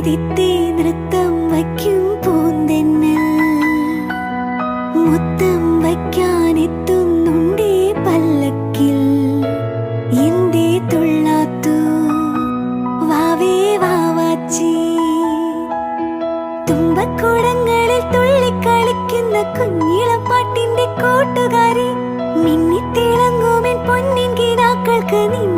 തിത്തേ നൃത്തം വയ്ക്കും പൂന്തെന്നൽ മുത്തം വയ്ക്കാനെത്തുന്നുണ്ടേ പല്ലക്കിൽ എന്തേ തുള്ളാത്തു വാവേ വാവാച്ചി തുമ്പക്കൂടങ്ങളിൽ തുള്ളിക്കളിക്കുന്ന കുഞ്ഞിളപ്പാട്ടിന്റെ കൂട്ടുകാരി മിന്നിത്തിളങ്ങുമെൻ പൊന്നിൻ കിനാക്കൾക്ക് നിൻ